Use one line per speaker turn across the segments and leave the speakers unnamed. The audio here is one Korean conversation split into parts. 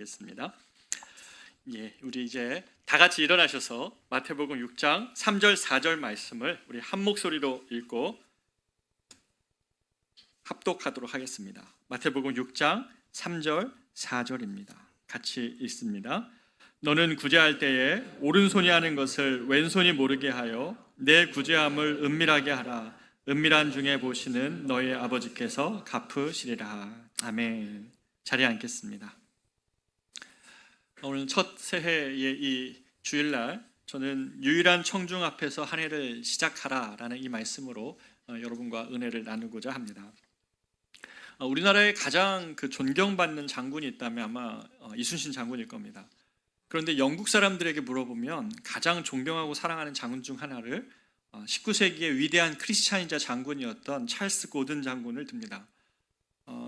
겠습니다. 우리 이제 다 같이 일어나셔서 마태복음 6장 3절 4절 말씀을 우리 한 목소리로 읽고 합독하도록 하겠습니다. 마태복음 6장 3절 4절입니다. 같이 읽습니다. 너는 구제할 때에 오른손이 하는 것을 왼손이 모르게 하여 내 구제함을 은밀하게 하라. 은밀한 중에 보시는 너희 아버지께서 갚으시리라. 아멘. 자리에 앉겠습니다. 오늘 첫 새해의 이 주일날 저는 유일한 청중 앞에서 한 해를 시작하라라는 이 말씀으로 여러분과 은혜를 나누고자 합니다. 우리나라에 가장 존경받는 장군이 있다면 아마 이순신 장군일 겁니다. 그런데 영국 사람들에게 물어보면 가장 존경하고 사랑하는 장군 중 하나를 19세기의 위대한 크리스찬이자 장군이었던 찰스 고든 장군을 듭니다.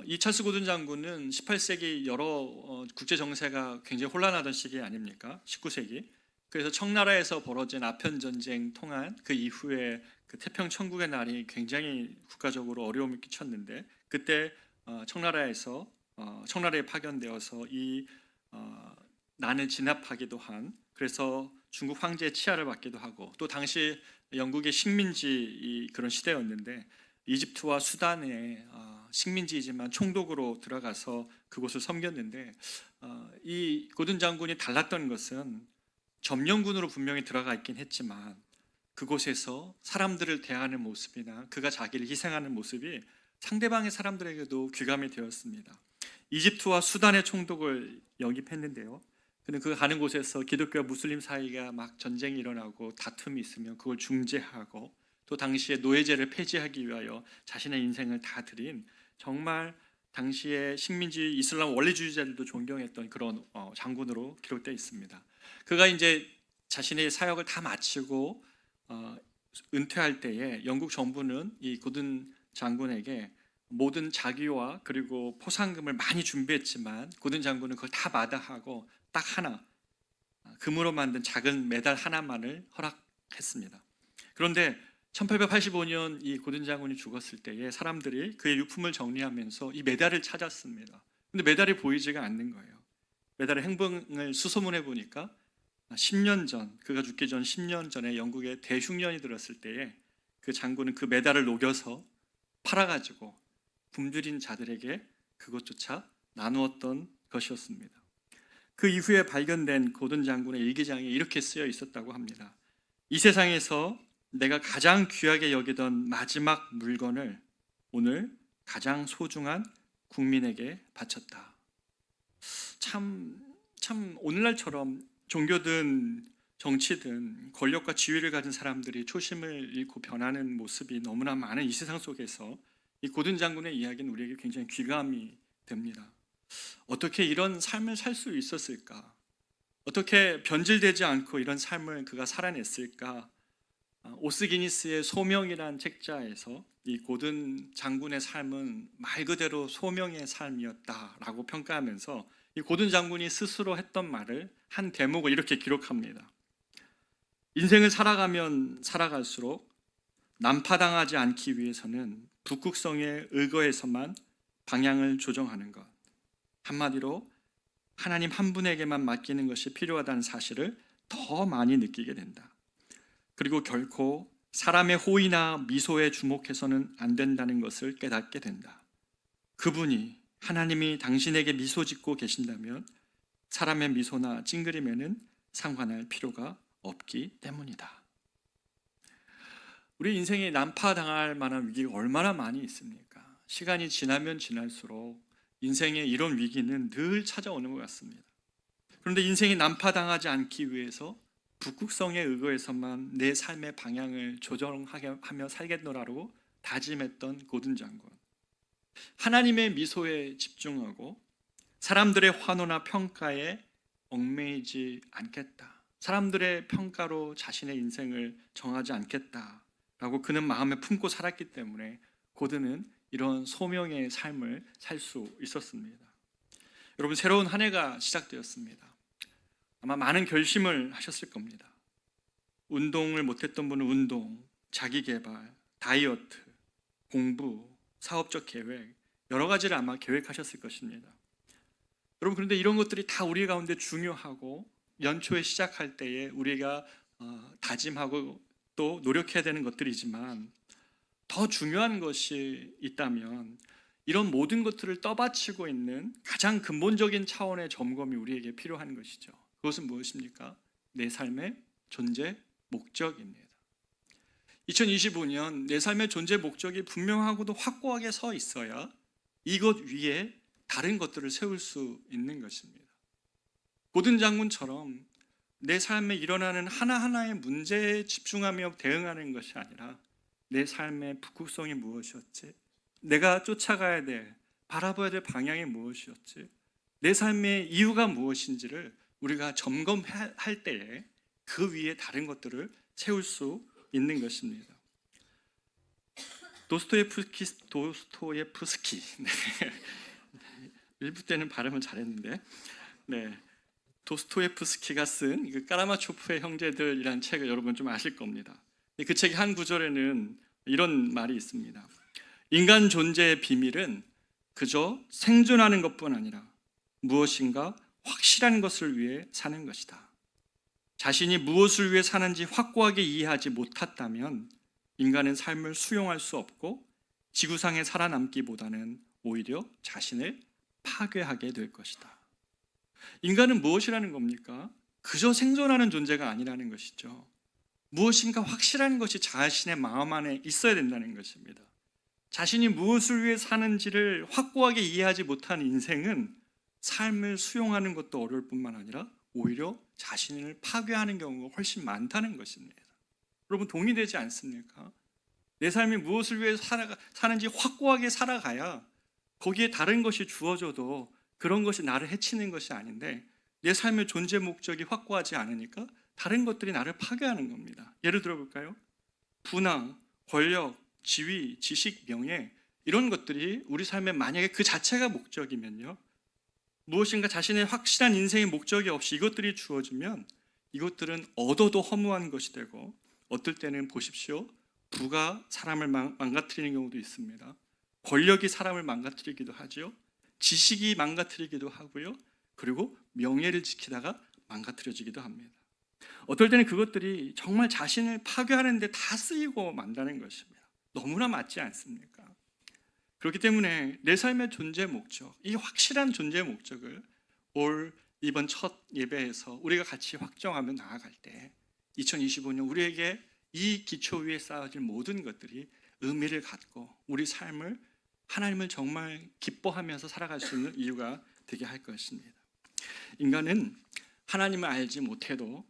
이 찰스 고든 장군은 18세기 여러 국제 정세가 굉장히 혼란하던 시기 아닙니까? 19세기. 그래서 청나라에서 벌어진 아편 전쟁 통한 그 이후에 그 태평 천국의 날이 굉장히 국가적으로 어려움을 끼쳤는데 그때 청나라에 파견되어서 이 난을 진압하기도 한, 그래서 중국 황제의 치하를 받기도 하고, 또 당시 영국의 식민지 그런 시대였는데 이집트와 수단에 식민지이지만 총독으로 들어가서 그곳을 섬겼는데 이 고든 장군이 달랐던 것은 점령군으로 분명히 들어가 있긴 했지만 그곳에서 사람들을 대하는 모습이나 그가 자기를 희생하는 모습이 상대방의 사람들에게도 귀감이 되었습니다. 이집트와 수단의 총독을 영입했는데요. 근데 그 가는 곳에서 기독교와 무슬림 사이가 막 전쟁이 일어나고 다툼이 있으면 그걸 중재하고, 또 당시에 노예제를 폐지하기 위하여 자신의 인생을 다 드린, 정말 당시에 식민지 이슬람 원리주의자들도 존경했던 그런 장군으로 기록되어 있습니다. 그가 이제 자신의 사역을 다 마치고 은퇴할 때에 영국 정부는 이 고든 장군에게 모든 자기와 그리고 포상금을 많이 준비했지만 고든 장군은 그걸 다 마다하고 딱 하나, 금으로 만든 작은 메달 하나만을 허락했습니다. 그런데 1885년 이 고든 장군이 죽었을 때에 사람들이 그의 유품을 정리하면서 이 메달을 찾았습니다. 근데 메달이 보이지가 않는 거예요. 메달의 행방을 수소문해 보니까 10년 전, 그가 죽기 전 10년 전에 영국에 대흉년이 들었을 때에 그 장군은 그 메달을 녹여서 팔아가지고 굶주린 자들에게 그것조차 나누었던 것이었습니다. 그 이후에 발견된 고든 장군의 일기장에 이렇게 쓰여 있었다고 합니다. 이 세상에서 내가 가장 귀하게 여기던 마지막 물건을 오늘 가장 소중한 국민에게 바쳤다. 참 오늘날처럼 종교든 정치든 권력과 지위를 가진 사람들이 초심을 잃고 변하는 모습이 너무나 많은 이 세상 속에서 이 고든 장군의 이야기는 우리에게 굉장히 귀감이 됩니다. 어떻게 이런 삶을 살 수 있었을까? 어떻게 변질되지 않고 이런 삶을 그가 살아냈을까? 오스기니스의 소명이란 책자에서 이 고든 장군의 삶은 말 그대로 소명의 삶이었다라고 평가하면서 이 고든 장군이 스스로 했던 말을 한 대목을 이렇게 기록합니다. 인생을 살아가면 살아갈수록 난파당하지 않기 위해서는 북극성의 의거에서만 방향을 조정하는 것, 한마디로 하나님 한 분에게만 맡기는 것이 필요하다는 사실을 더 많이 느끼게 된다. 그리고 결코 사람의 호의나 미소에 주목해서는 안 된다는 것을 깨닫게 된다. 그분이, 하나님이 당신에게 미소 짓고 계신다면 사람의 미소나 찡그림에는 상관할 필요가 없기 때문이다. 우리 인생에 난파당할 만한 위기가 얼마나 많이 있습니까? 시간이 지나면 지날수록 인생의 이런 위기는 늘 찾아오는 것 같습니다. 그런데 인생이 난파당하지 않기 위해서 북극성에 의거해서만 내 삶의 방향을 조정하며 살겠노라고 다짐했던 고든 장군. 하나님의 미소에 집중하고 사람들의 환호나 평가에 얽매이지 않겠다. 사람들의 평가로 자신의 인생을 정하지 않겠다라고 그는 마음에 품고 살았기 때문에 고든은 이런 소명의 삶을 살 수 있었습니다. 여러분, 새로운 한 해가 시작되었습니다. 아마 많은 결심을 하셨을 겁니다. 운동을 못했던 분은 운동, 자기개발, 다이어트, 공부, 사업적 계획, 여러 가지를 아마 계획하셨을 것입니다. 여러분, 그런데 이런 것들이 다 우리 가운데 중요하고 연초에 시작할 때에 우리가 다짐하고 또 노력해야 되는 것들이지만, 더 중요한 것이 있다면 이런 모든 것들을 떠받치고 있는 가장 근본적인 차원의 점검이 우리에게 필요한 것이죠. 그것은 무엇입니까? 내 삶의 존재 목적입니다. 2025년 내 삶의 존재 목적이 분명하고도 확고하게 서 있어야 이것 위에 다른 것들을 세울 수 있는 것입니다. 고든 장군처럼 내 삶에 일어나는 하나하나의 문제에 집중하며 대응하는 것이 아니라 내 삶의 북극성이 무엇이었지? 내가 쫓아가야 될, 바라봐야 될 방향이 무엇이었지? 내 삶의 이유가 무엇인지를 우리가 점검할 때에 그 위에 다른 것들을 세울 수 있는 것입니다. 도스토예프스키. 네. 일부 때는 발음을 잘했는데, 네. 도스토예프스키가 쓴 그 까라마초프의 형제들이라는 책을 여러분 좀 아실 겁니다. 그 책의 한 구절에는 이런 말이 있습니다. 인간 존재의 비밀은 그저 생존하는 것뿐 아니라 무엇인가 확실한 것을 위해 사는 것이다. 자신이 무엇을 위해 사는지 확고하게 이해하지 못했다면 인간은 삶을 수용할 수 없고 지구상에 살아남기보다는 오히려 자신을 파괴하게 될 것이다. 인간은 무엇이라는 겁니까? 그저 생존하는 존재가 아니라는 것이죠. 무엇인가 확실한 것이 자신의 마음 안에 있어야 된다는 것입니다. 자신이 무엇을 위해 사는지를 확고하게 이해하지 못한 인생은 삶을 수용하는 것도 어려울 뿐만 아니라 오히려 자신을 파괴하는 경우가 훨씬 많다는 것입니다. 여러분, 동의되지 않습니까? 내 삶이 무엇을 위해 사는지 확고하게 살아가야 거기에 다른 것이 주어져도 그런 것이 나를 해치는 것이 아닌데, 내 삶의 존재 목적이 확고하지 않으니까 다른 것들이 나를 파괴하는 겁니다. 예를 들어 볼까요? 부나 권력, 지위, 지식, 명예, 이런 것들이 우리 삶에 만약에 그 자체가 목적이면요, 무엇인가 자신의 확실한 인생의 목적이 없이 이것들이 주어지면 이것들은 얻어도 허무한 것이 되고, 어떨 때는 보십시오, 부가 사람을 망가뜨리는 경우도 있습니다. 권력이 사람을 망가뜨리기도 하죠. 지식이 망가뜨리기도 하고요. 그리고 명예를 지키다가 망가뜨려지기도 합니다. 어떨 때는 그것들이 정말 자신을 파괴하는 데 다 쓰이고 만다는 것입니다. 너무나 맞지 않습니까? 그렇기 때문에 내 삶의 존재 목적, 이 확실한 존재 목적을 이번 첫 예배에서 우리가 같이 확정하며 나아갈 때 2025년 우리에게 이 기초 위에 쌓아질 모든 것들이 의미를 갖고 우리 삶을, 하나님을 정말 기뻐하면서 살아갈 수 있는 이유가 되게 할 것입니다. 인간은 하나님을 알지 못해도,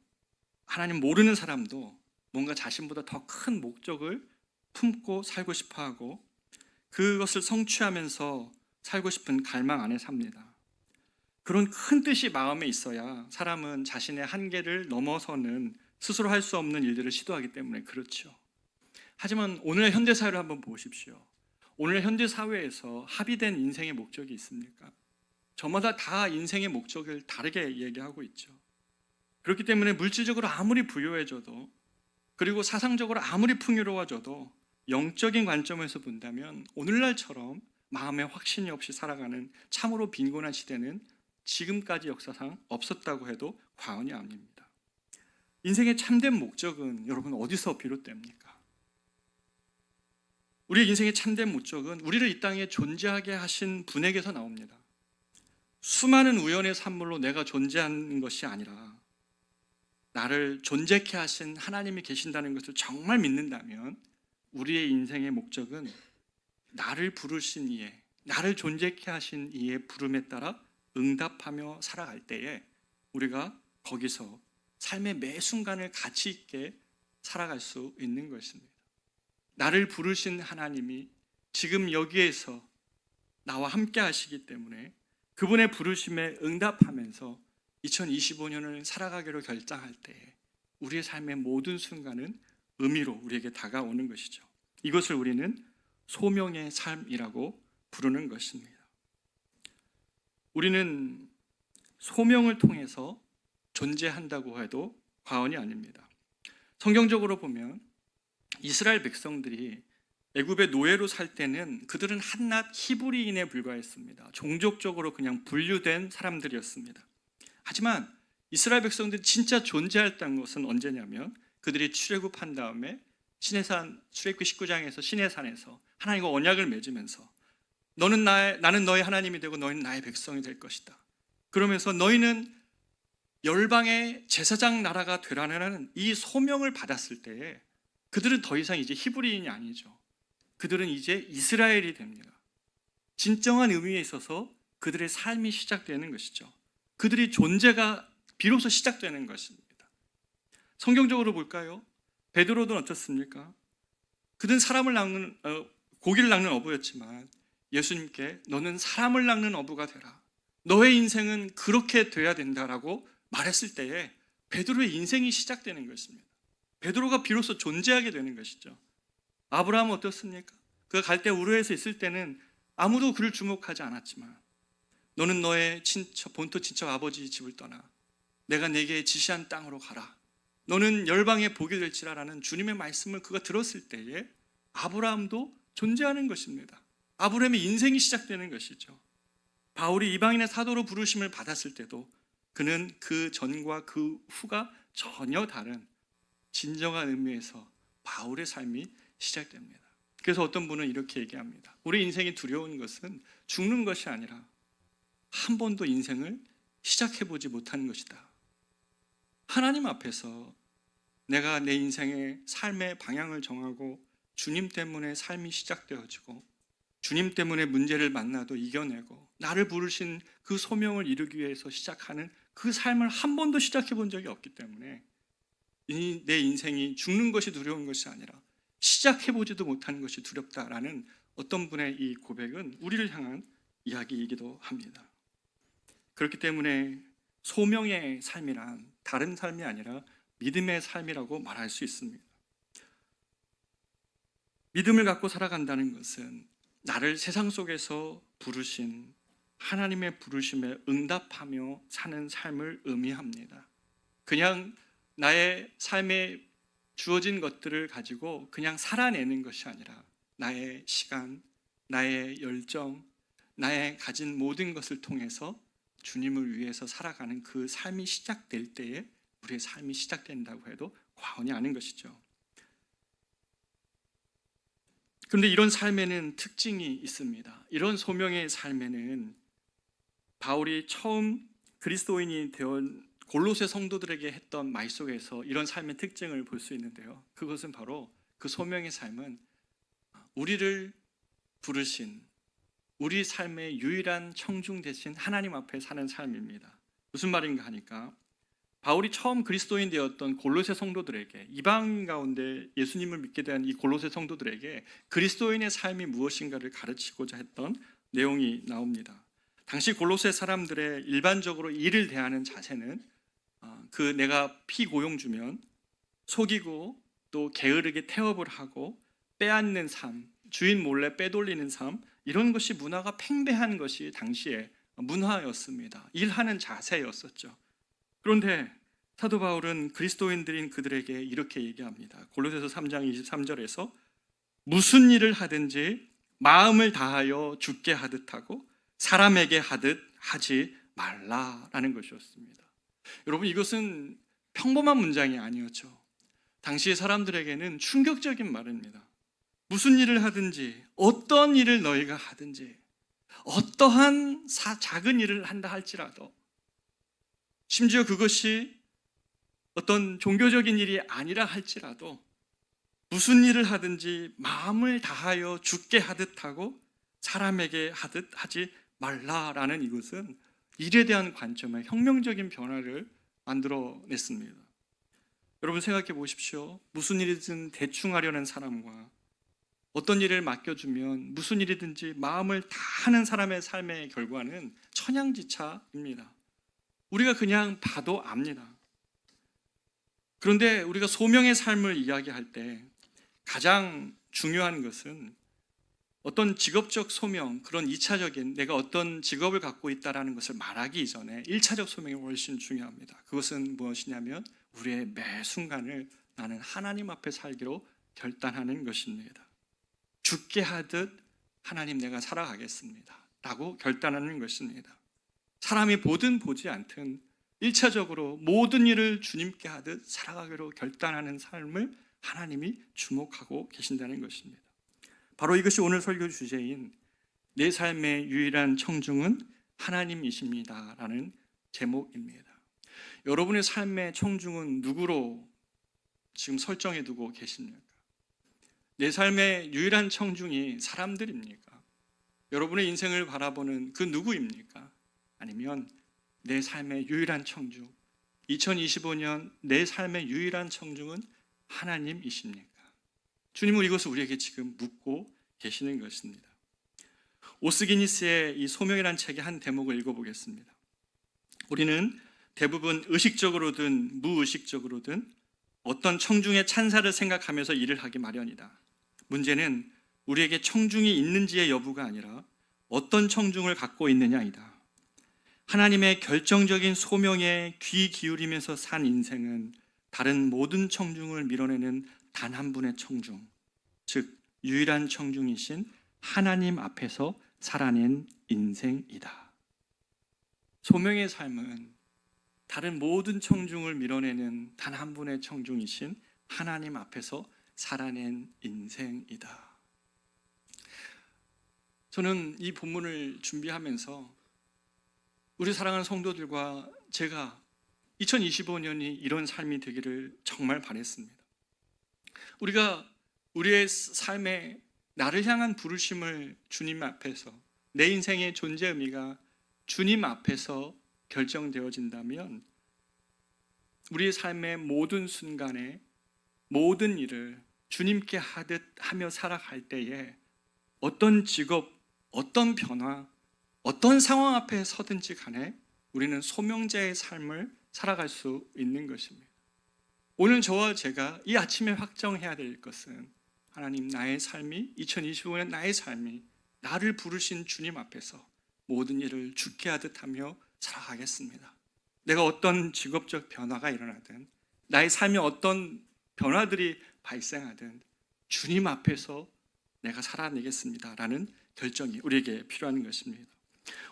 하나님 모르는 사람도 뭔가 자신보다 더 큰 목적을 품고 살고 싶어하고 그것을 성취하면서 살고 싶은 갈망 안에 삽니다. 그런 큰 뜻이 마음에 있어야 사람은 자신의 한계를 넘어서는 스스로 할 수 없는 일들을 시도하기 때문에 그렇죠. 하지만 오늘의 현대사회를 한번 보십시오. 오늘 현대사회에서 합의된 인생의 목적이 있습니까? 저마다 다 인생의 목적을 다르게 얘기하고 있죠. 그렇기 때문에 물질적으로 아무리 부유해져도, 그리고 사상적으로 아무리 풍요로워져도 영적인 관점에서 본다면 오늘날처럼 마음에 확신이 없이 살아가는 참으로 빈곤한 시대는 지금까지 역사상 없었다고 해도 과언이 아닙니다. 인생의 참된 목적은 여러분 어디서 비롯됩니까? 우리의 인생의 참된 목적은 우리를 이 땅에 존재하게 하신 분에게서 나옵니다. 수많은 우연의 산물로 내가 존재하는 것이 아니라 나를 존재케 하신 하나님이 계신다는 것을 정말 믿는다면 우리의 인생의 목적은 나를 부르신 이의, 나를 존재케 하신 이의 부름에 따라 응답하며 살아갈 때에 우리가 거기서 삶의 매 순간을 가치 있게 살아갈 수 있는 것입니다. 나를 부르신 하나님이 지금 여기에서 나와 함께 하시기 때문에 그분의 부르심에 응답하면서 2025년을 살아가기로 결정할 때 우리의 삶의 모든 순간은 의미로 우리에게 다가오는 것이죠. 이것을 우리는 소명의 삶이라고 부르는 것입니다. 우리는 소명을 통해서 존재한다고 해도 과언이 아닙니다. 성경적으로 보면 이스라엘 백성들이 애굽의 노예로 살 때는 그들은 한낱 히브리인에 불과했습니다. 종족적으로 그냥 분류된 사람들이었습니다. 하지만 이스라엘 백성들이 진짜 존재했다는 것은 언제냐면 그들이 출애굽한 다음에 시내산 출애굽기 19장에서 시내산에서 하나님과 언약을 맺으면서 나는 너의 하나님이 되고 너희는 나의 백성이 될 것이다. 그러면서 너희는 열방의 제사장 나라가 되라는 이 소명을 받았을 때에 그들은 더 이상 이제 히브리인이 아니죠. 그들은 이제 이스라엘이 됩니다. 진정한 의미에 있어서 그들의 삶이 시작되는 것이죠. 그들의 존재가 비로소 시작되는 것입니다. 성경적으로 볼까요? 베드로는 어떻습니까? 그는 고기를 낚는 어부였지만 예수님께 너는 사람을 낚는 어부가 되라. 너의 인생은 그렇게 돼야 된다라고 말했을 때에 베드로의 인생이 시작되는 것입니다. 베드로가 비로소 존재하게 되는 것이죠. 아브라함은 어떻습니까? 그가 갈대 우르에서 있을 때는 아무도 그를 주목하지 않았지만 너는 너의 본토 친척 아버지 집을 떠나 내가 내게 지시한 땅으로 가라. 너는 열방의 복이 될지라라는 주님의 말씀을 그가 들었을 때에 아브라함도 존재하는 것입니다. 아브라함의 인생이 시작되는 것이죠. 바울이 이방인의 사도로 부르심을 받았을 때도 그는 그 전과 그 후가 전혀 다른 진정한 의미에서 바울의 삶이 시작됩니다. 그래서 어떤 분은 이렇게 얘기합니다. 우리 인생이 두려운 것은 죽는 것이 아니라 한 번도 인생을 시작해보지 못하는 것이다. 하나님 앞에서 내가 내 인생의 삶의 방향을 정하고 주님 때문에 삶이 시작되어지고 주님 때문에 문제를 만나도 이겨내고 나를 부르신 그 소명을 이루기 위해서 시작하는 그 삶을 한 번도 시작해 본 적이 없기 때문에 내 인생이 죽는 것이 두려운 것이 아니라 시작해 보지도 못하는 것이 두렵다라는 어떤 분의 이 고백은 우리를 향한 이야기이기도 합니다. 그렇기 때문에 소명의 삶이란 다른 삶이 아니라 믿음의 삶이라고 말할 수 있습니다. 믿음을 갖고 살아간다는 것은 나를 세상 속에서 부르신 하나님의 부르심에 응답하며 사는 삶을 의미합니다. 그냥 나의 삶에 주어진 것들을 가지고 그냥 살아내는 것이 아니라 나의 시간, 나의 열정, 나의 가진 모든 것을 통해서 주님을 위해서 살아가는 그 삶이 시작될 때에 우리의 삶이 시작된다고 해도 과언이 아닌 것이죠. 그런데 이런 삶에는 특징이 있습니다. 이런 소명의 삶에는 바울이 처음 그리스도인이 되온 골로새 성도들에게 했던 말 속에서 이런 삶의 특징을 볼 수 있는데요. 그것은 바로 그 소명의 삶은 우리를 부르신 우리 삶의 유일한 청중 대신 하나님 앞에 사는 삶입니다. 무슨 말인가 하니까 바울이 처음 그리스도인 되었던 골로새 성도들에게 이방 가운데 예수님을 믿게 된 이 골로새 성도들에게 그리스도인의 삶이 무엇인가를 가르치고자 했던 내용이 나옵니다. 당시 골로새 사람들의 일반적으로 일을 대하는 자세는 내가 피고용 주면 속이고 또 게으르게 태업을 하고 빼앗는 삶, 주인 몰래 빼돌리는 삶, 이런 것이 문화가 팽배한 것이 당시의 문화였습니다. 일하는 자세였었죠. 그런데 사도 바울은 그리스도인들인 그들에게 이렇게 얘기합니다. 골로새서 3장 23절에서 무슨 일을 하든지 마음을 다하여 주께 하듯 하고 사람에게 하듯 하지 말라라는 것이었습니다. 여러분, 이것은 평범한 문장이 아니었죠. 당시 사람들에게는 충격적인 말입니다. 무슨 일을 하든지 어떤 일을 너희가 하든지 어떠한 작은 일을 한다 할지라도 심지어 그것이 어떤 종교적인 일이 아니라 할지라도 무슨 일을 하든지 마음을 다하여 주께 하듯 하고 사람에게 하듯 하지 말라라는 이것은 일에 대한 관점에 혁명적인 변화를 만들어냈습니다. 여러분 생각해 보십시오. 무슨 일이든 대충 하려는 사람과 어떤 일을 맡겨주면 무슨 일이든지 마음을 다하는 사람의 삶의 결과는 천양지차입니다. 우리가 그냥 봐도 압니다. 그런데 우리가 소명의 삶을 이야기할 때 가장 중요한 것은 어떤 직업적 소명, 그런 2차적인 내가 어떤 직업을 갖고 있다는 것을 말하기 이전에 1차적 소명이 훨씬 중요합니다. 그것은 무엇이냐면 우리의 매 순간을 나는 하나님 앞에 살기로 결단하는 것입니다. 죽게 하듯 하나님 내가 살아가겠습니다 라고 결단하는 것입니다. 사람이 보든 보지 않든 1차적으로 모든 일을 주님께 하듯 살아가기로 결단하는 삶을 하나님이 주목하고 계신다는 것입니다. 바로 이것이 오늘 설교 주제인 내 삶의 유일한 청중은 하나님이십니다 라는 제목입니다. 여러분의 삶의 청중은 누구로 지금 설정해 두고 계십니까? 내 삶의 유일한 청중이 사람들입니까? 여러분의 인생을 바라보는 그 누구입니까? 아니면 내 삶의 유일한 청중, 2025년 내 삶의 유일한 청중은 하나님이십니까? 주님은 이것을 우리에게 지금 묻고 계시는 것입니다. 오스기니스의 이 소명이라는 책의 한 대목을 읽어보겠습니다. 우리는 대부분 의식적으로든 무의식적으로든 어떤 청중의 찬사를 생각하면서 일을 하기 마련이다. 문제는 우리에게 청중이 있는지의 여부가 아니라 어떤 청중을 갖고 있느냐이다. 하나님의 결정적인 소명에 귀 기울이면서 산 인생은 다른 모든 청중을 밀어내는 단 한 분의 청중, 즉 유일한 청중이신 하나님 앞에서 살아낸 인생이다. 소명의 삶은 다른 모든 청중을 밀어내는 단 한 분의 청중이신 하나님 앞에서 살아낸 인생이다. 저는 이 본문을 준비하면서 우리 사랑하는 성도들과 제가 2025년이 이런 삶이 되기를 정말 바랬습니다. 우리가 우리의 삶에 나를 향한 부르심을 주님 앞에서, 내 인생의 존재 의미가 주님 앞에서 결정되어진다면 우리의 삶의 모든 순간에 모든 일을 주님께 하듯 하며 살아갈 때에 어떤 직업, 어떤 변화, 어떤 상황 앞에 서든지 간에 우리는 소명자의 삶을 살아갈 수 있는 것입니다. 오늘 저와 제가 이 아침에 확정해야 될 것은 하나님, 나의 삶이 2025년 나의 삶이 나를 부르신 주님 앞에서 모든 일을 죽게 하듯 하며 살아가겠습니다. 내가 어떤 직업적 변화가 일어나든 나의 삶에 어떤 변화들이 발생하든 주님 앞에서 내가 살아내겠습니다 라는 결정이 우리에게 필요한 것입니다.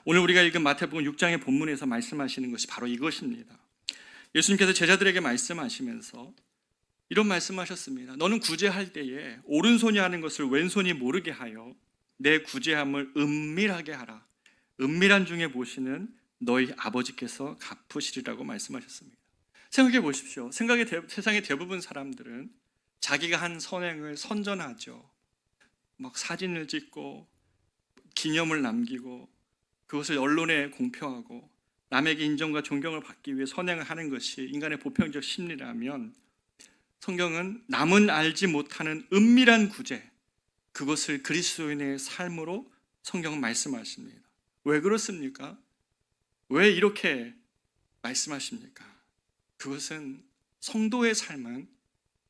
오늘 우리가 읽은 마태복음 6장의 본문에서 말씀하시는 것이 바로 이것입니다. 예수님께서 제자들에게 말씀하시면서 이런 말씀하셨습니다. 너는 구제할 때에 오른손이 하는 것을 왼손이 모르게 하여 내 구제함을 은밀하게 하라. 은밀한 중에 보시는 너희 아버지께서 갚으시리라고 말씀하셨습니다. 생각해 보십시오. 세상의 대부분 사람들은 자기가 한 선행을 선전하죠. 막 사진을 찍고 기념을 남기고 그것을 언론에 공표하고 남에게 인정과 존경을 받기 위해 선행을 하는 것이 인간의 보편적 심리라면 성경은 남은 알지 못하는 은밀한 구제, 그것을 그리스도인의 삶으로 성경은 말씀하십니다. 왜 그렇습니까? 왜 이렇게 말씀하십니까? 그것은 성도의 삶은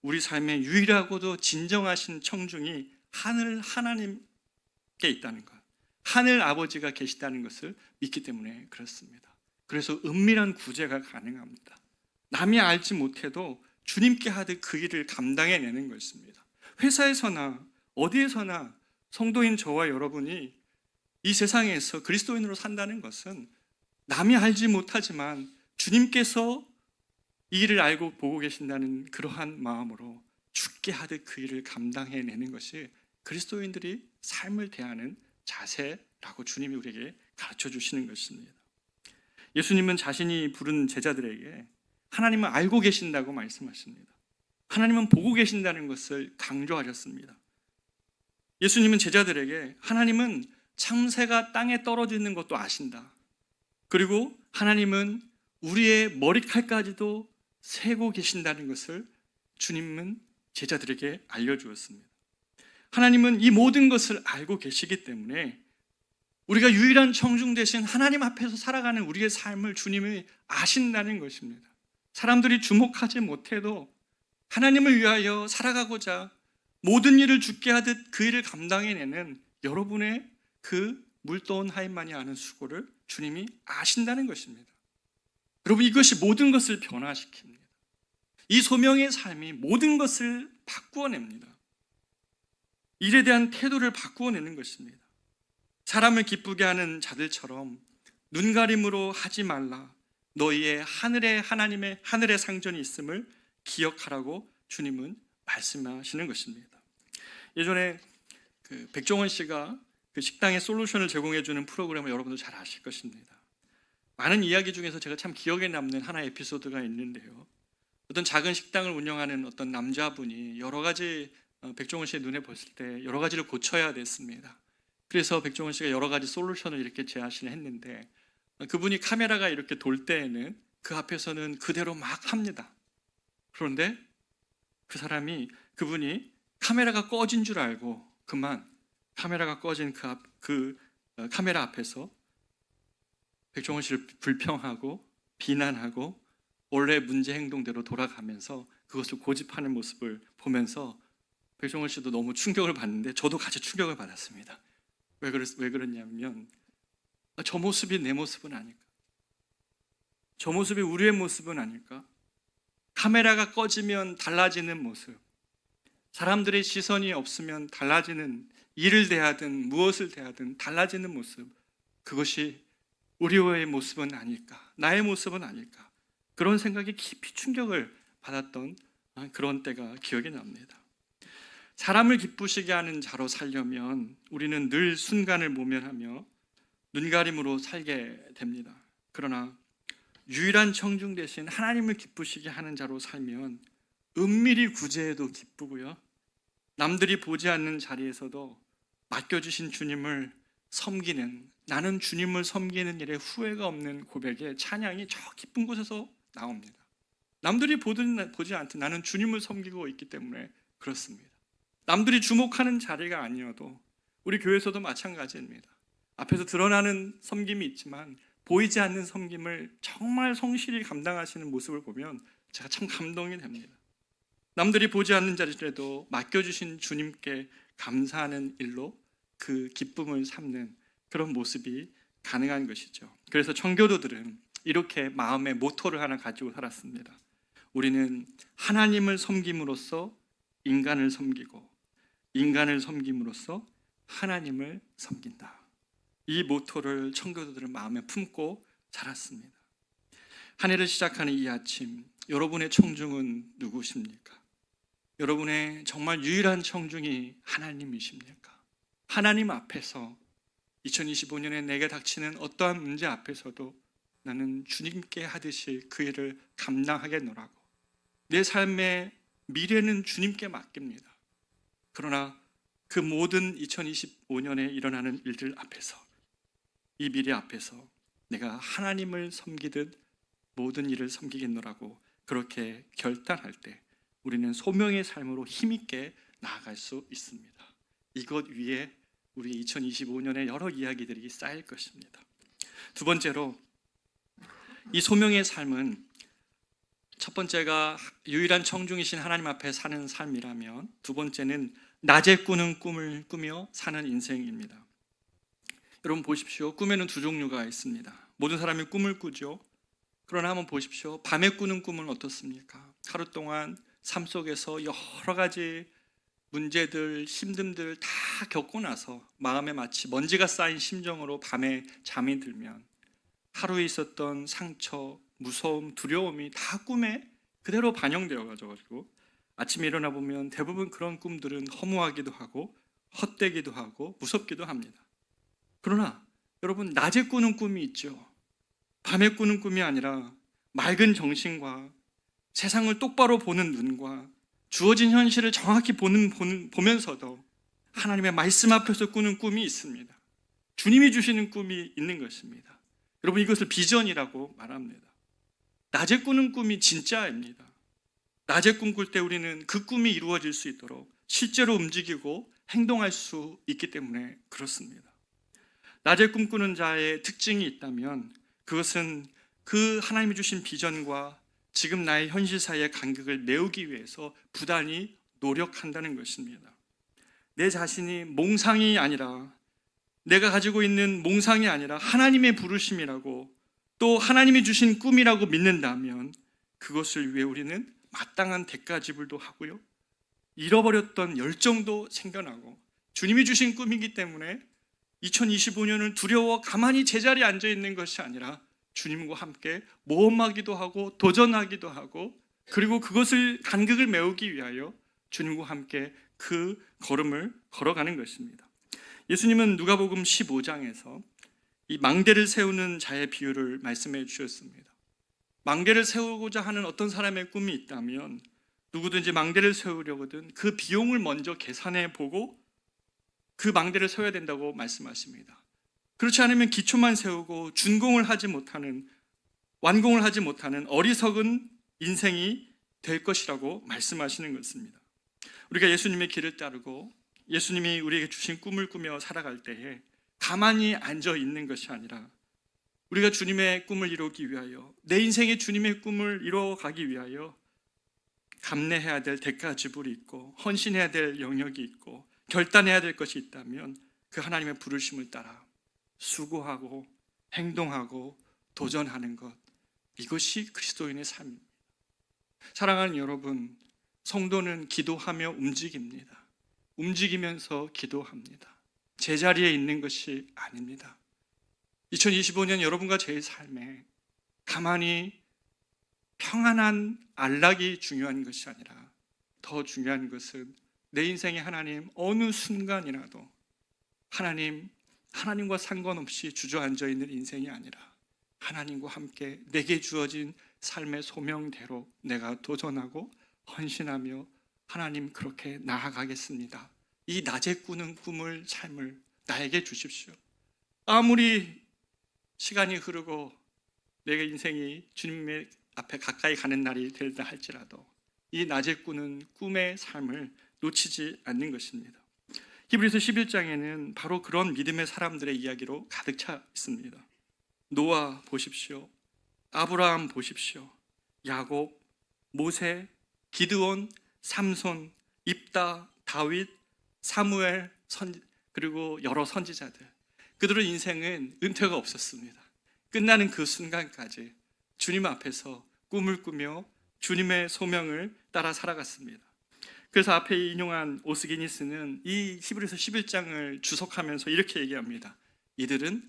우리 삶의 유일하고도 진정하신 청중이 하늘 하나님께 있다는 것, 하늘 아버지가 계시다는 것을 믿기 때문에 그렇습니다. 그래서 은밀한 구제가 가능합니다. 남이 알지 못해도 주님께 하듯 그 일을 감당해내는 것입니다. 회사에서나 어디에서나 성도인 저와 여러분이 이 세상에서 그리스도인으로 산다는 것은 남이 알지 못하지만 주님께서 이 일을 알고 보고 계신다는 그러한 마음으로 죽게 하듯 그 일을 감당해내는 것이 그리스도인들이 삶을 대하는 자세라고 주님이 우리에게 가르쳐 주시는 것입니다. 예수님은 자신이 부른 제자들에게 하나님은 알고 계신다고 말씀하십니다. 하나님은 보고 계신다는 것을 강조하셨습니다. 예수님은 제자들에게 하나님은 참새가 땅에 떨어지는 것도 아신다. 그리고 하나님은 우리의 머리칼까지도 세고 계신다는 것을 주님은 제자들에게 알려주었습니다. 하나님은 이 모든 것을 알고 계시기 때문에 우리가 유일한 청중 대신 하나님 앞에서 살아가는 우리의 삶을 주님이 아신다는 것입니다. 사람들이 주목하지 못해도 하나님을 위하여 살아가고자 모든 일을 죽게 하듯 그 일을 감당해내는 여러분의 그 물도원 하인만이 아는 수고를 주님이 아신다는 것입니다. 여러분, 이것이 모든 것을 변화시킵니다. 이 소명의 삶이 모든 것을 바꾸어냅니다. 일에 대한 태도를 바꾸어내는 것입니다. 사람을 기쁘게 하는 자들처럼 눈가림으로 하지 말라. 너희의 하나님의 상전이 있음을 기억하라고 주님은 말씀하시는 것입니다. 예전에 백종원 씨가 그 식당에 솔루션을 제공해 주는 프로그램을 여러분도 잘 아실 것입니다. 많은 이야기 중에서 제가 참 기억에 남는 하나의 에피소드가 있는데요. 어떤 작은 식당을 운영하는 어떤 남자분이 여러 가지 백종원 씨의 눈에 봤을 때 여러 가지를 고쳐야 됐습니다. 그래서 백종원 씨가 여러 가지 솔루션을 이렇게 제안을 했는데 그분이 카메라가 이렇게 돌 때에는 그 앞에서는 그대로 막 합니다. 그런데 그분이 카메라가 꺼진 줄 알고 그만 카메라가 꺼진 카메라 앞에서 백종원 씨를 불평하고 비난하고 원래 문제 행동대로 돌아가면서 그것을 고집하는 모습을 보면서 백종원 씨도 너무 충격을 받는데 저도 같이 충격을 받았습니다. 왜 그러냐면 저 모습이 내 모습은 아닐까? 저 모습이 우리의 모습은 아닐까? 카메라가 꺼지면 달라지는 모습, 사람들의 시선이 없으면 달라지는, 일을 대하든 무엇을 대하든 달라지는 모습, 그것이 우리의 모습은 아닐까? 나의 모습은 아닐까? 그런 생각에 깊이 충격을 받았던 그런 때가 기억이 납니다. 사람을 기쁘시게 하는 자로 살려면 우리는 늘 순간을 모면하며 눈가림으로 살게 됩니다. 그러나 유일한 청중 대신 하나님을 기쁘시게 하는 자로 살면 은밀히 구제해도 기쁘고요, 남들이 보지 않는 자리에서도 맡겨주신 주님을 섬기는, 나는 주님을 섬기는 일에 후회가 없는 고백에 찬양이 저 깊은 곳에서 나옵니다. 남들이 보지 않든 나는 주님을 섬기고 있기 때문에 그렇습니다. 남들이 주목하는 자리가 아니어도 우리 교회에서도 마찬가지입니다. 앞에서 드러나는 섬김이 있지만 보이지 않는 섬김을 정말 성실히 감당하시는 모습을 보면 제가 참 감동이 됩니다. 남들이 보지 않는 자리에도 맡겨주신 주님께 감사하는 일로 그 기쁨을 삼는 그런 모습이 가능한 것이죠. 그래서 청교도들은 이렇게 마음의 모토를 하나 가지고 살았습니다. 우리는 하나님을 섬김으로써 인간을 섬기고 인간을 섬김으로써 하나님을 섬긴다. 이 모토를 청교도들은 마음에 품고 자랐습니다. 한 해를 시작하는 이 아침, 여러분의 청중은 누구십니까? 여러분의 정말 유일한 청중이 하나님이십니까? 하나님 앞에서 2025년에 내게 닥치는 어떠한 문제 앞에서도 나는 주님께 하듯이 그 일을 감당하겠노라고, 내 삶의 미래는 주님께 맡깁니다. 그러나 그 모든 2025년에 일어나는 일들 앞에서, 이 미래 앞에서 내가 하나님을 섬기듯 모든 일을 섬기겠노라고 그렇게 결단할 때 우리는 소명의 삶으로 힘있게 나아갈 수 있습니다. 이것 위에 우리 2025년에 여러 이야기들이 쌓일 것입니다. 두 번째로, 이 소명의 삶은 첫 번째가 유일한 청중이신 하나님 앞에 사는 삶이라면, 두 번째는 낮에 꾸는 꿈을 꾸며 사는 인생입니다. 여러분 보십시오. 꿈에는 두 종류가 있습니다. 모든 사람이 꿈을 꾸죠. 그러나 한번 보십시오. 밤에 꾸는 꿈은 어떻습니까? 하루 동안 삶 속에서 여러 가지 문제들, 힘듦들 다 겪고 나서 마음에 마치 먼지가 쌓인 심정으로 밤에 잠이 들면 하루에 있었던 상처, 무서움, 두려움이 다 꿈에 그대로 반영되어 가지고 아침에 일어나 보면 대부분 그런 꿈들은 허무하기도 하고 헛되기도 하고 무섭기도 합니다. 그러나 여러분, 낮에 꾸는 꿈이 있죠. 밤에 꾸는 꿈이 아니라 맑은 정신과 세상을 똑바로 보는 눈과 주어진 현실을 정확히 보면서도 하나님의 말씀 앞에서 꾸는 꿈이 있습니다. 주님이 주시는 꿈이 있는 것입니다. 여러분, 이것을 비전이라고 말합니다. 낮에 꾸는 꿈이 진짜입니다. 낮에 꿈꿀 때 우리는 그 꿈이 이루어질 수 있도록 실제로 움직이고 행동할 수 있기 때문에 그렇습니다. 낮에 꿈꾸는 자의 특징이 있다면 그것은 그 하나님이 주신 비전과 지금 나의 현실 사이의 간격을 메우기 위해서 부단히 노력한다는 것입니다. 내 자신이 몽상이 아니라, 내가 가지고 있는 몽상이 아니라 하나님의 부르심이라고, 또 하나님이 주신 꿈이라고 믿는다면 그것을 위해 우리는 마땅한 대가 지불도 하고요, 잃어버렸던 열정도 생겨나고 주님이 주신 꿈이기 때문에 2025년을 두려워 가만히 제자리에 앉아 있는 것이 아니라 주님과 함께 모험하기도 하고 도전하기도 하고, 그리고 그것을 간극을 메우기 위하여 주님과 함께 그 걸음을 걸어가는 것입니다. 예수님은 누가복음 15장에서 이 망대를 세우는 자의 비유를 말씀해 주셨습니다. 망대를 세우고자 하는 어떤 사람의 꿈이 있다면 누구든지 망대를 세우려거든 그 비용을 먼저 계산해 보고 그 망대를 세워야 된다고 말씀하십니다. 그렇지 않으면 기초만 세우고 준공을 하지 못하는, 완공을 하지 못하는 어리석은 인생이 될 것이라고 말씀하시는 것입니다. 우리가 예수님의 길을 따르고 예수님이 우리에게 주신 꿈을 꾸며 살아갈 때에 가만히 앉아 있는 것이 아니라 우리가 주님의 꿈을 이루기 위하여, 내 인생의 주님의 꿈을 이루어가기 위하여 감내해야 될 대가 지불이 있고 헌신해야 될 영역이 있고 결단해야 될 것이 있다면 그 하나님의 부르심을 따라 수고하고 행동하고 도전하는 것, 이것이 그리스도인의 삶입니다. 사랑하는 여러분, 성도는 기도하며 움직입니다. 움직이면서 기도합니다. 제자리에 있는 것이 아닙니다. 2025년 여러분과 제 삶에 가만히 평안한 안락이 중요한 것이 아니라 더 중요한 것은 내 인생에 하나님 어느 순간이라도 하나님과 상관없이 주저앉아 있는 인생이 아니라 하나님과 함께 내게 주어진 삶의 소명대로 내가 도전하고 헌신하며 하나님 그렇게 나아가겠습니다. 이 낮에 꾸는 꿈을, 삶을 나에게 주십시오. 아무리 시간이 흐르고 내 인생이 주님의 앞에 가까이 가는 날이 될다 할지라도 이 낮에 꾸는 꿈의 삶을 놓치지 않는 것입니다. 히브리서 11장에는 바로 그런 믿음의 사람들의 이야기로 가득 차 있습니다. 노아 보십시오. 아브라함 보십시오. 야곱, 모세, 기드온, 삼손, 입다, 다윗, 사무엘, 그리고 여러 선지자들, 그들의 인생은 은퇴가 없었습니다. 끝나는 그 순간까지 주님 앞에서 꿈을 꾸며 주님의 소명을 따라 살아갔습니다. 그래서 앞에 인용한 오스기니스는 이 히브리서 11장을 주석하면서 이렇게 얘기합니다. 이들은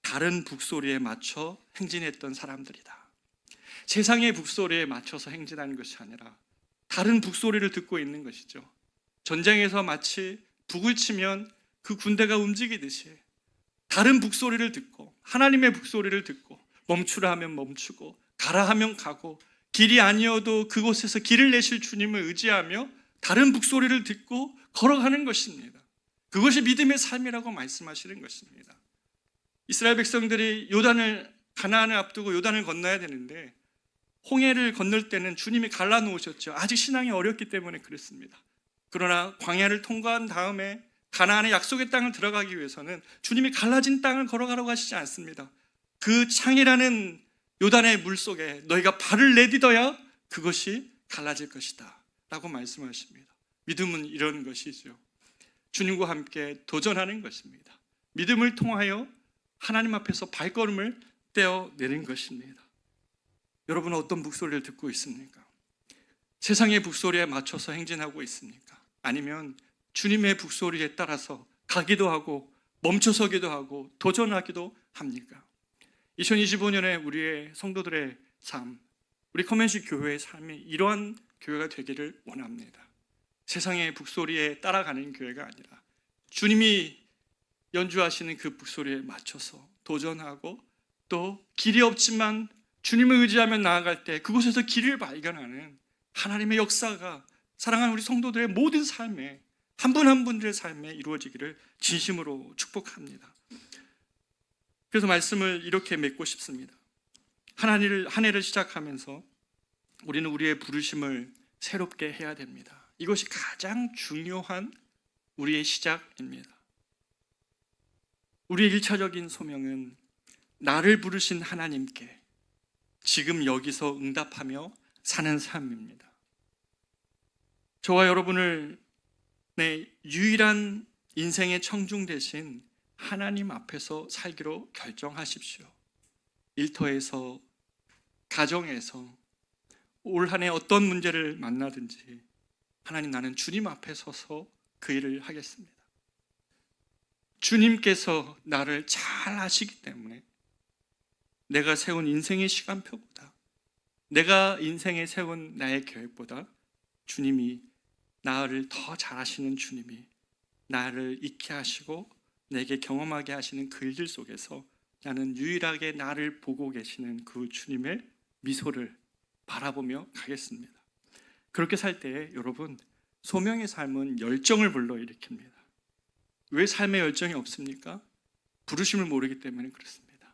다른 북소리에 맞춰 행진했던 사람들이다. 세상의 북소리에 맞춰서 행진하는 것이 아니라 다른 북소리를 듣고 있는 것이죠. 전쟁에서 마치 북을 치면 그 군대가 움직이듯이 다른 북소리를 듣고 하나님의 북소리를 듣고 멈추라 하면 멈추고 가라 하면 가고 길이 아니어도 그곳에서 길을 내실 주님을 의지하며 다른 북소리를 듣고 걸어가는 것입니다. 그것이 믿음의 삶이라고 말씀하시는 것입니다. 이스라엘 백성들이 가나안을 앞두고 요단을 건너야 되는데 홍해를 건널 때는 주님이 갈라놓으셨죠. 아직 신앙이 어렸기 때문에 그렇습니다. 그러나 광야를 통과한 다음에 가나안의 약속의 땅을 들어가기 위해서는 주님이 갈라진 땅을 걸어가라고 하시지 않습니다. 그 창이라는 요단의 물속에 너희가 발을 내딛어야 그것이 갈라질 것이다 라고 말씀하십니다. 믿음은 이런 것이죠. 주님과 함께 도전하는 것입니다. 믿음을 통하여 하나님 앞에서 발걸음을 떼어내는 것입니다. 여러분은 어떤 북소리를 듣고 있습니까? 세상의 북소리에 맞춰서 행진하고 있습니까? 아니면 주님의 북소리에 따라서 가기도 하고 멈춰서기도 하고 도전하기도 합니까? 2025년에 우리의 성도들의 삶, 우리 커맨시 교회의 삶이 이러한 교회가 되기를 원합니다. 세상의 북소리에 따라가는 교회가 아니라 주님이 연주하시는 그 북소리에 맞춰서 도전하고 또 길이 없지만 주님을 의지하며 나아갈 때 그곳에서 길을 발견하는 하나님의 역사가 사랑하는 우리 성도들의 모든 삶에, 한 분 한 분들의 삶에 이루어지기를 진심으로 축복합니다. 그래서 말씀을 이렇게 맺고 싶습니다. 한 해를 시작하면서 우리는 우리의 부르심을 새롭게 해야 됩니다. 이것이 가장 중요한 우리의 시작입니다. 우리의 1차적인 소명은 나를 부르신 하나님께 지금 여기서 응답하며 사는 삶입니다. 저와 여러분을 유일한 인생의 청중 대신 하나님 앞에서 살기로 결정하십시오. 일터에서, 가정에서 올 한 해 어떤 문제를 만나든지 하나님, 나는 주님 앞에 서서 그 일을 하겠습니다. 주님께서 나를 잘 아시기 때문에 내가 세운 인생의 시간표보다, 내가 인생에 세운 나의 계획보다 주님이, 나를 더 잘 아시는 주님이 나를 잊게 하시고 내게 경험하게 하시는 그 일들 속에서 나는 유일하게 나를 보고 계시는 그 주님의 미소를 바라보며 가겠습니다. 그렇게 살 때 여러분, 소명의 삶은 열정을 불러일으킵니다. 왜 삶에 열정이 없습니까? 부르심을 모르기 때문에 그렇습니다.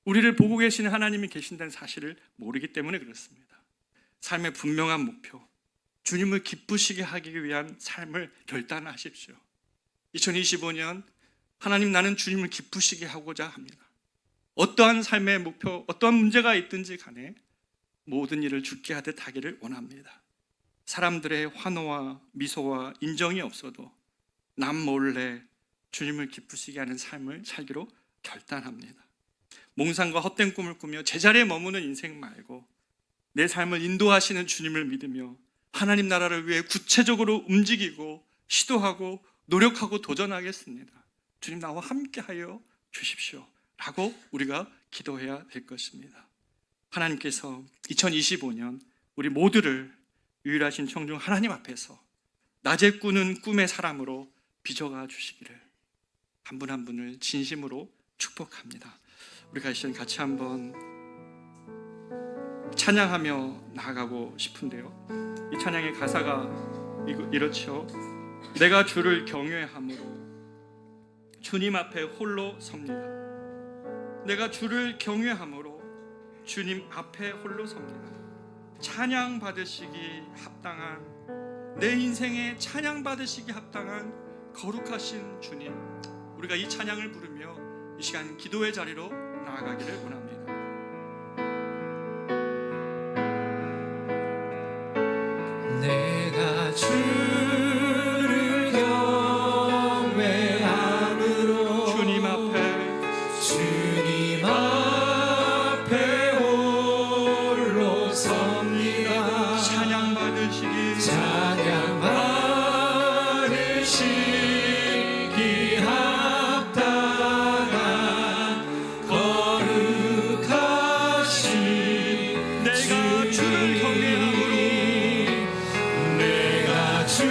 우리를 보고 계시는 하나님이 계신다는 사실을 모르기 때문에 그렇습니다. 삶의 분명한 목표, 주님을 기쁘시게 하기 위한 삶을 결단하십시오. 2025년 하나님, 나는 주님을 기쁘시게 하고자 합니다. 어떠한 삶의 목표, 어떠한 문제가 있든지 간에 모든 일을 주께 하듯 하기를 원합니다. 사람들의 환호와 미소와 인정이 없어도 남 몰래 주님을 기쁘시게 하는 삶을 살기로 결단합니다. 몽상과 헛된 꿈을 꾸며 제자리에 머무는 인생 말고 내 삶을 인도하시는 주님을 믿으며 하나님 나라를 위해 구체적으로 움직이고 시도하고 노력하고 도전하겠습니다. 주님, 나와 함께하여 주십시오 라고 우리가 기도해야 될 것입니다. 하나님께서 2025년 우리 모두를 유일하신 청중 하나님 앞에서 낮에 꾸는 꿈의 사람으로 빚어가 주시기를 한 분 한 분을 진심으로 축복합니다. 우리가 이 시간 같이 한번 찬양하며 나아가고 싶은데요, 이 찬양의 가사가 이렇죠. 내가 주를 경외함으로 주님 앞에 홀로 섭니다. 내가 주를 경외함으로 주님 앞에 홀로 섭니다. 찬양 받으시기 합당한, 내 인생에 찬양 받으시기 합당한 거룩하신 주님, 우리가 이 찬양을 부르며 이 시간 기도의 자리로 나아가기를 원합니다.
내가 주를 경외함으로 주님 앞에 홀로 섭니다.
찬양 받으시기
합당한 거룩하신
내가 주를 경외함으로
내가 주를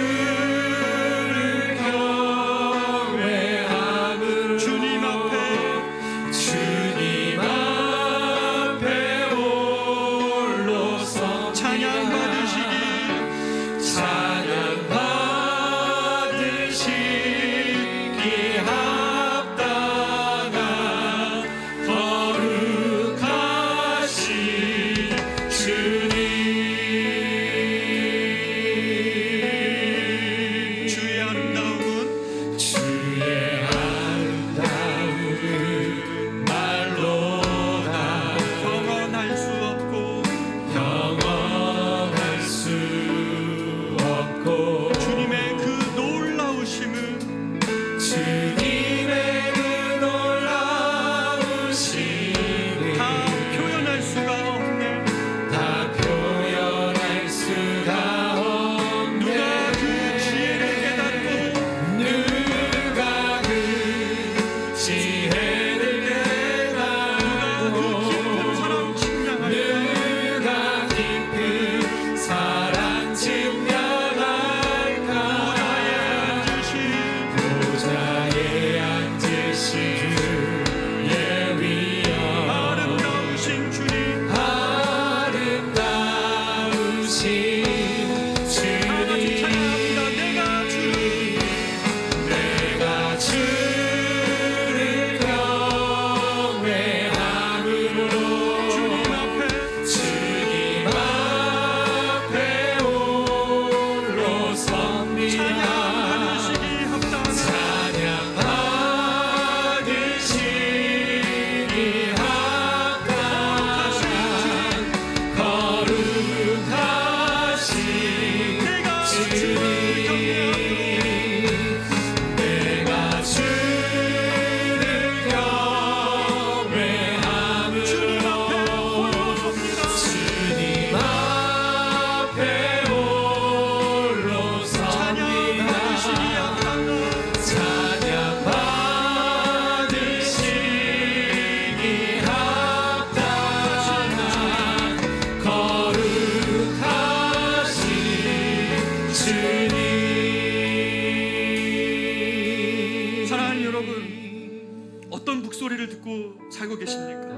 살고 계십니까?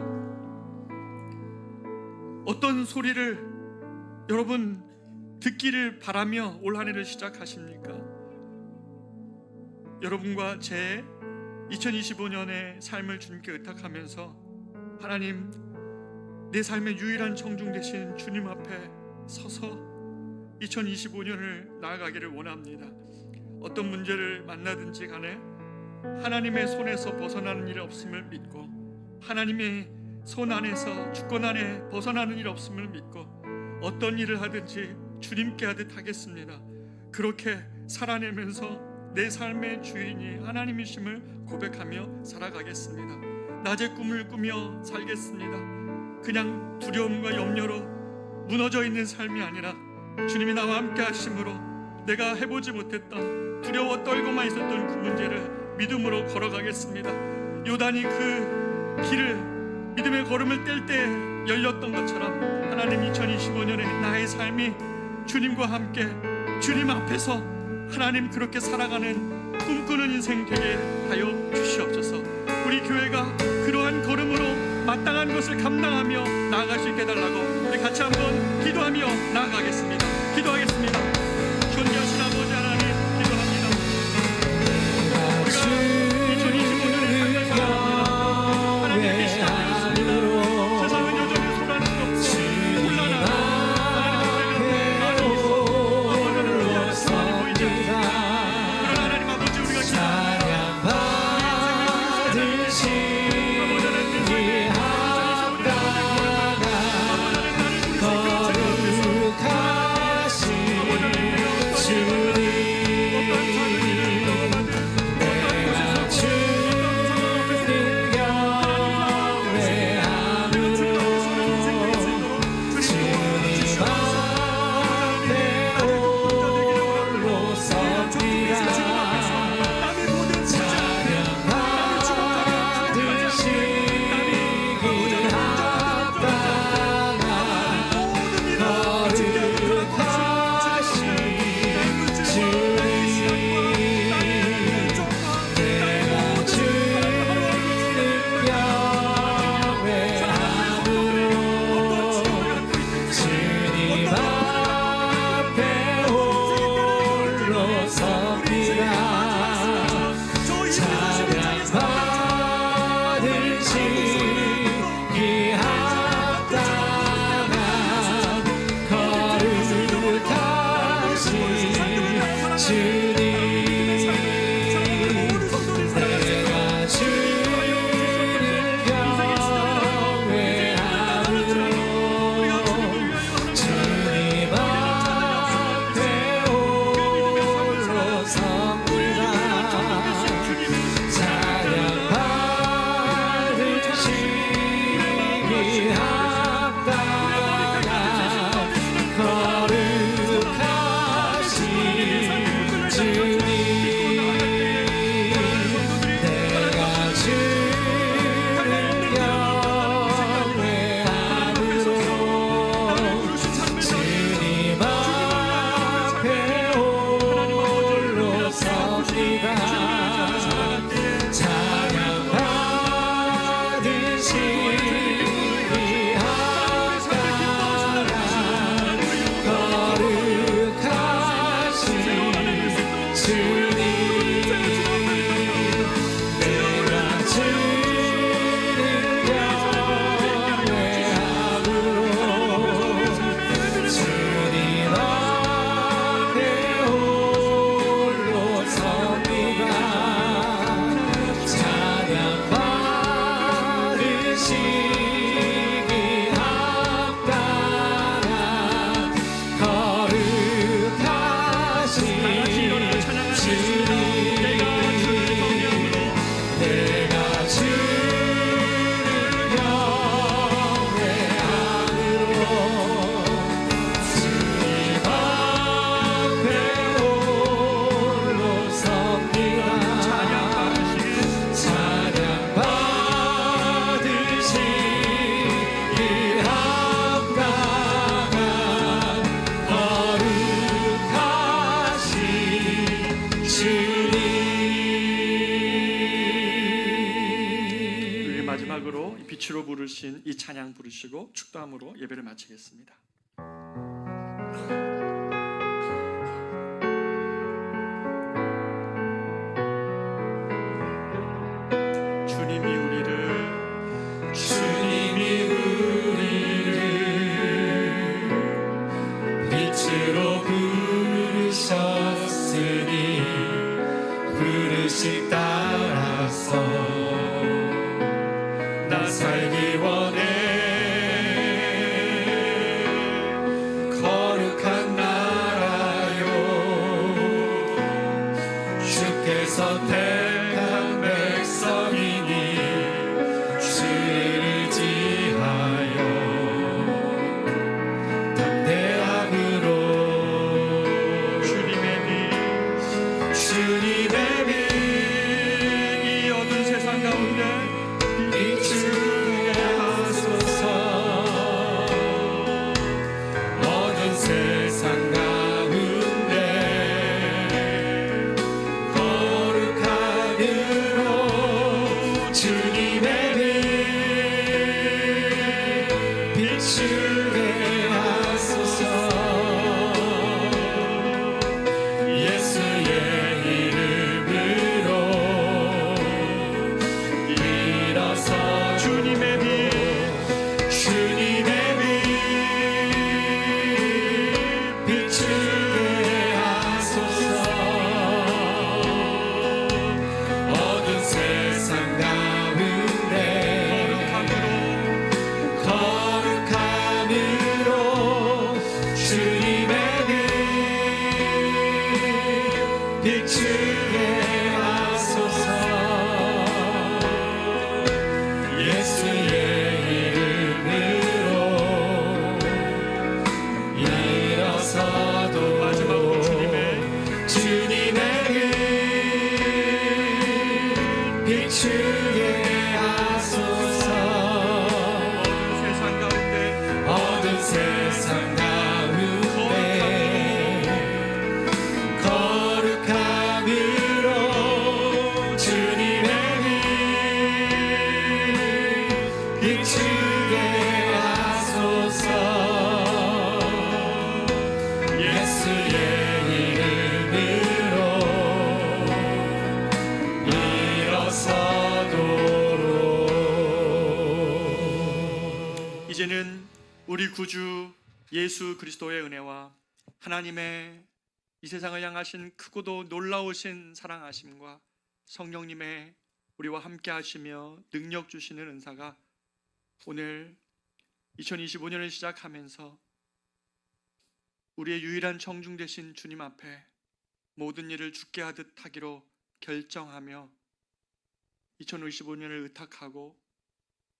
어떤 소리를 여러분 듣기를 바라며 올 한 해를 시작하십니까? 여러분과 제 2025년의 삶을 주님께 의탁하면서 하나님, 내 삶의 유일한 청중 되신 주님 앞에 서서 2025년을 나아가기를 원합니다. 어떤 문제를 만나든지 간에 하나님의 손에서 벗어나는 일 없음을 믿고, 하나님의 손 안에서 주권 안에 벗어나는 일 없음을 믿고, 어떤 일을 하든지 주님께 하듯 하겠습니다. 그렇게 살아내면서 내 삶의 주인이 하나님이심을 고백하며 살아가겠습니다. 낮의 꿈을 꾸며 살겠습니다. 그냥 두려움과 염려로 무너져 있는 삶이 아니라 주님이 나와 함께 하심으로 내가 해보지 못했던, 두려워 떨고만 있었던 그 문제를 믿음으로 걸어가겠습니다. 요단이 그 길을 믿음의 걸음을 뗄 때 열렸던 것처럼 하나님, 2025년에 나의 삶이 주님과 함께 주님 앞에서 하나님 그렇게 살아가는 꿈꾸는 인생 되게 하여 주시옵소서. 우리 교회가 그러한 걸음으로 마땅한 것을 감당하며 나아갈 수 있게 해달라고 우리 같이 한번 기도하며 나아가겠습니다. 기도하겠습니다. 존귀하신 아버지 하나님, 기도합니다. 우리가 2025년에 삶을 살아갑니다. 하나님 계시지 않습니다. 세상은 여전히 소란스럽고 혼란하고 하나님 앞에는 많이 있어 많이 보이지 않습니다. 그러나 하나님 아버지, 우리가 기도합니다. 빛으로 부르신 이 찬양 부르시고 축도함으로 예배를 마치겠습니다. 주님이 우리를
빛으로 부르셨으니 부르심 따라서 나 살기 원해. 거룩한 나라요 주께서 택한 백성이니 주를 의지하여 담대함으로 주님의 빛
이 어두운 세상 가운데
빛을 하소서. 어두운 세상 가운데 거룩함으로 주님의 빛 비추게 하소서. 예수의 이름으로 일어서 주님의 빛 비추게 하소서. 어두운 세상 가운데 거룩함으로 주님의 빛 비추게 하소서. 예수의 이름으로 일어서도
마지막으로
주님의 빛 비추게 하소서.
세상 가운데
어두운 세상 가운데 거룩함으로 주님의 빛 비추게 하소서. 예수의 이름으로 일어서도록.
이제는 우리 구주 예수 그리스도의 은혜와 하나님의 이 세상을 향하신 크고도 놀라우신 사랑하심과 성령님의 우리와 함께 하시며 능력 주시는 은사가 오늘 2025년을 시작하면서 우리의 유일한 청중 되신 주님 앞에 모든 일을 주께 하듯 하기로 결정하며 2025년을 의탁하고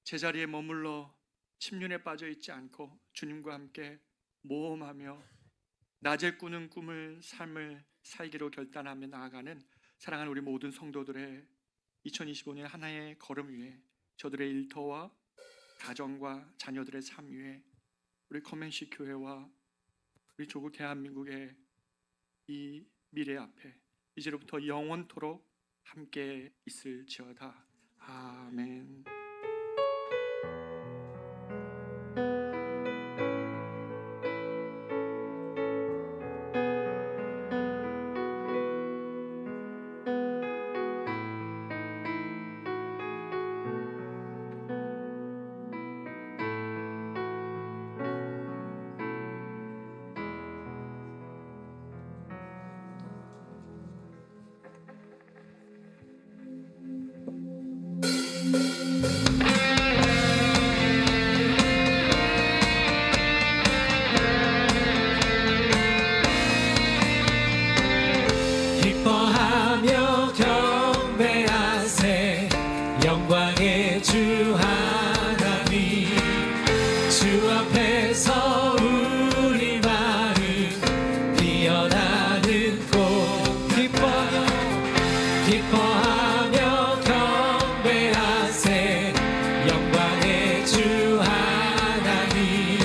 제자리에 머물러 침륜에 빠져 있지 않고 주님과 함께 모험하며 낮에 꾸는 꿈을 삶을 살기로 결단하며 나아가는 사랑하는 우리 모든 성도들의 2025년 하나의 걸음 위에 저들의 일터와 가정과 자녀들의 삶 위에 우리 커맨시 교회와 우리 조국 대한민국의 이 미래 앞에 이제로부터 영원토록 함께 있을지어다. 아멘.
기뻐하며 경배하세. 영광의 주 하나님, 주 앞에서 우리 마음 피어나는 꽃. 기뻐하며 경배하세. 영광의 주 하나님,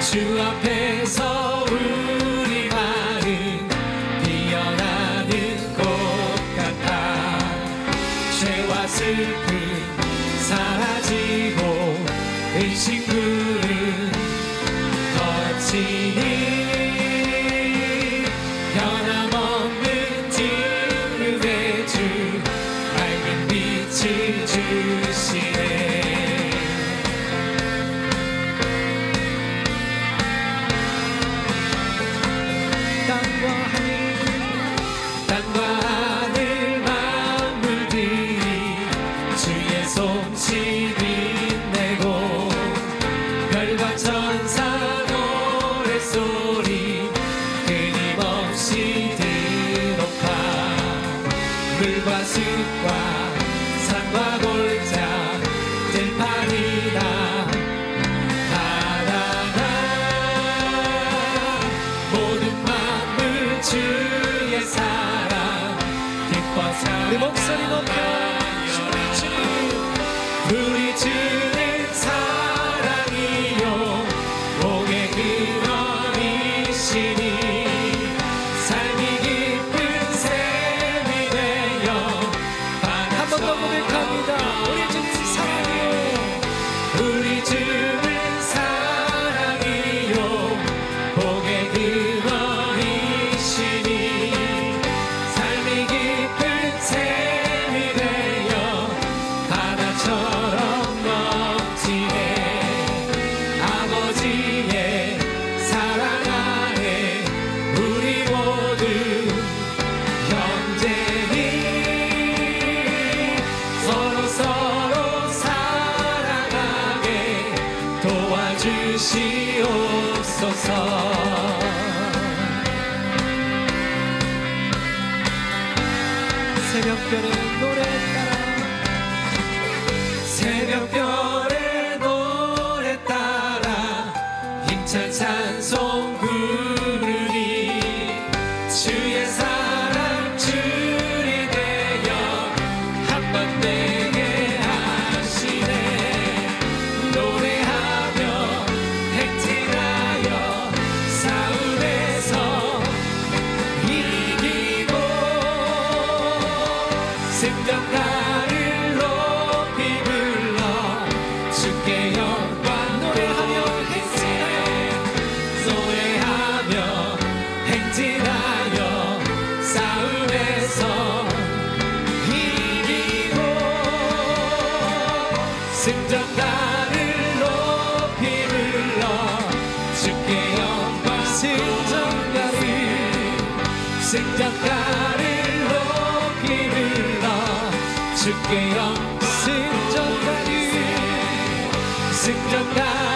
주 앞에서 우리 마음 피어나는 꽃 같아. 죄와 슬픔 사라지고 간절히 높여 주님 주님 우리 주는 사랑이요 복의 근원이시니 삶이 깊은 샘이 되어 한 번 더 고백합니다. 우리 주는 사랑이요 우리 주는 사랑이요 복의 근원이시니 삶이 깊은 샘이 되어 바다처럼 넘치네 아버지의 사랑 안에 우리 모두 형제니 서로 사랑하게 도와주시옵소서. 새벽별의 노래 따라 새벽별의 노래 따라 힘찬 찬송 부르니 주의 사랑 줄이 되어 한 번 되게 하시네 노래하며 행진하여 싸움에서 이기고 승전가를 높이 불러 주께 영광 노래하며 행진하여 싸움에서 이기고 승전가를 높이 불러 주께 영광 승전가를 높이 불러 주께 영광 승전가를